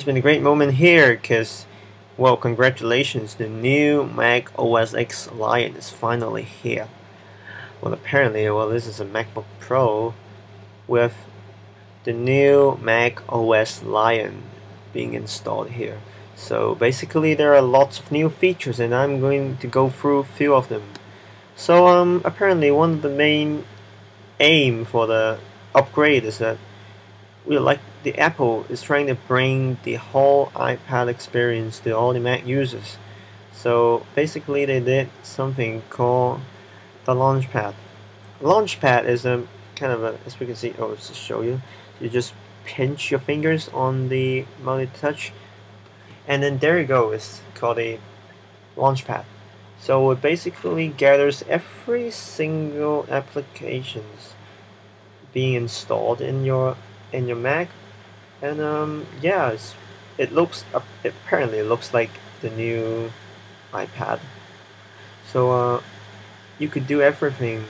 It's been a great moment here because, well, congratulations, the new Mac OS X Lion is finally here. Well, apparently, this is a MacBook Pro with the new Mac OS Lion being installed here. So basically, there are lots of new features, and I'm going to go through a few of them. So apparently, one of the main aim for the upgrade is that the Apple is trying to bring the whole iPad experience to all the Mac users. So basically they did something called the Launchpad. Launchpad is a kind of as we can see, let's just show you. You just pinch your fingers on the multi-touch and then there you go, it's called a Launchpad. So it basically gathers every single applications being installed in your Mac, and yeah, apparently it looks like the new iPad. So you could do everything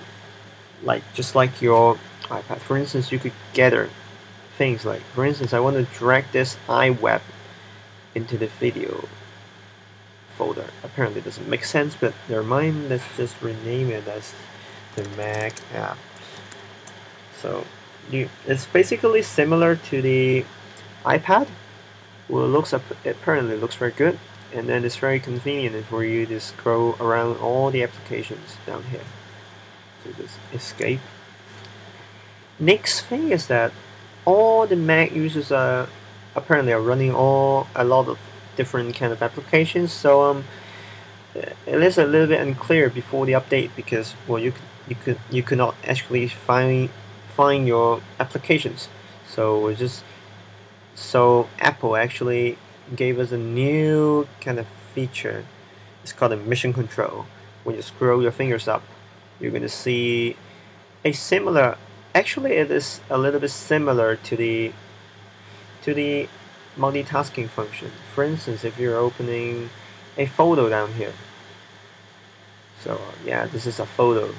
just like your iPad. For instance, you could gather things like, for instance, I want to drag this iWeb into the video folder. Apparently it doesn't make sense, but never mind, let's just rename it as the Mac app. So it's basically similar to the iPad. Well, apparently looks very good, and then it's very convenient for you to scroll around all the applications down here. So just escape. Next thing is that all the Mac users apparently are running a lot of different kind of applications. So it is a little bit unclear before the update because you could not actually find your applications. So Apple actually gave us a new kind of feature. It's called a mission control. When you scroll your fingers up, you're going to see a similar. Actually, it is a little bit similar to the multitasking function. For instance, if you're opening a photo down here. So yeah, this is a photo.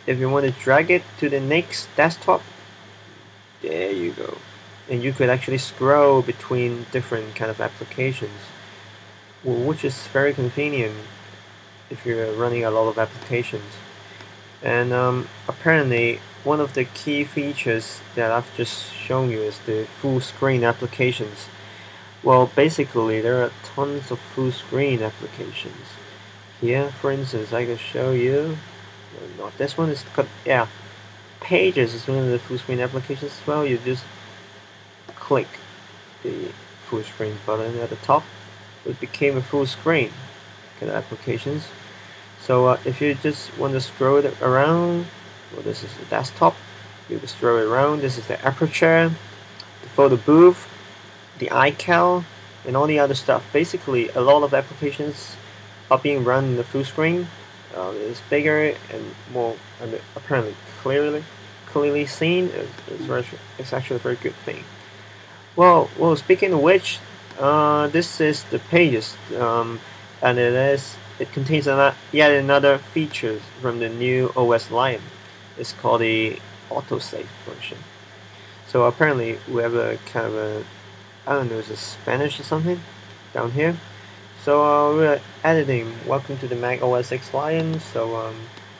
If you want to drag it to the next desktop, there you go. And you could actually scroll between different kind of applications, which is very convenient if you're running a lot of applications. And apparently one of the key features that I've just shown you is the full screen applications. Well, basically there are tons of full screen applications. Here, for instance, I can show you. No, not this one. Is yeah, Pages is one of the full screen applications as well. You just click the full screen button at the top. It became a full screen kind of applications. So if you just want to scroll it around, well, this is the desktop. You can scroll it around. This is the aperture, the photo booth, the iCal, and all the other stuff. Basically, a lot of applications are being run in the full screen. It's bigger and more, apparently clearly seen. It's actually a very good thing. Well, speaking of which, this is the Pages, and it contains yet another feature from the new OS Lion. It's called the autosave function. So apparently we have a kind of a, I don't know, is it Spanish or something down here. So we're editing. Welcome to the Mac OS X Lion. So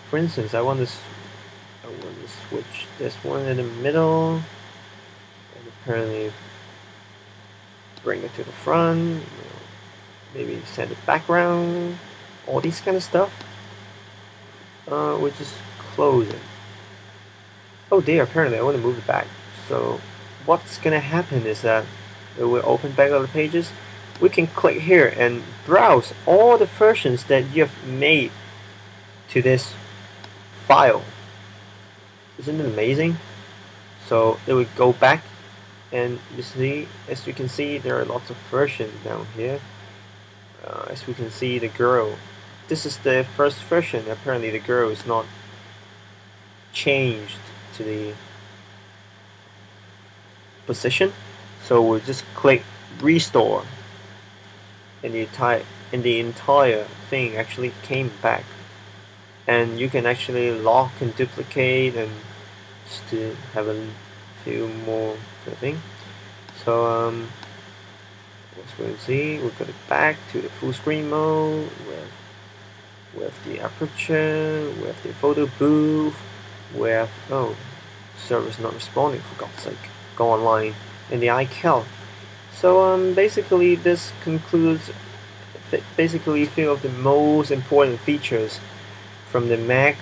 for instance, I want to switch this one in the middle, and apparently bring it to the front. Maybe set the background. All these kind of stuff. We'll just close it. Oh dear, apparently I want to move it back. So what's gonna happen is that we'll open back all the pages. We can click here and browse all the versions that you have made to this file. Isn't it amazing? So it would go back, and as you can see, there are lots of versions down here. As we can see, the girl. This is the first version. Apparently, the girl is not changed to the position. So we'll just click restore. And the entire thing actually came back, and you can actually lock and duplicate and just to have a few more kind of thing. So As we can see, we got it back to the full screen mode with the aperture, with the photo booth, with server's not responding, for God's sake. Go online in the iCal. So basically this concludes basically a few of the most important features from the Mac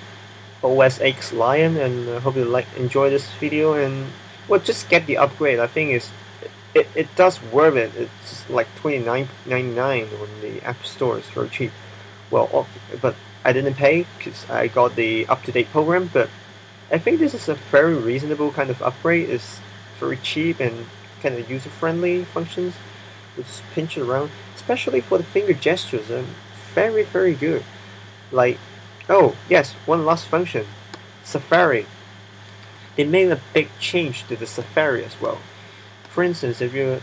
OS X Lion, and I hope you enjoy this video, and well, just get the upgrade. I think it does worth it. It's like $29.99 on the App Store. It's very cheap. Well, but I didn't pay because I got the up-to-date program, but I think this is a very reasonable kind of upgrade. It's very cheap and kind of user-friendly functions. Just pinch it around, especially for the finger gestures. Very, very good. Like, oh yes, one last function, Safari. They made a big change to the Safari as well. For instance, if you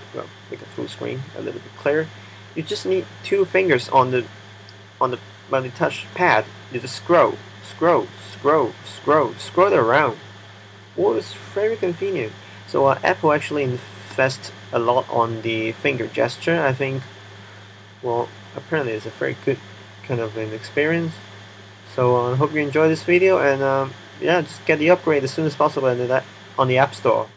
make a full screen a little bit clearer, you just need two fingers on the touch pad. You just scroll it around. Well, it's very convenient. So Apple actually invests a lot on the finger gesture. I think, well, apparently it's a very good kind of an experience. So I hope you enjoy this video, and yeah, just get the upgrade as soon as possible on the App Store.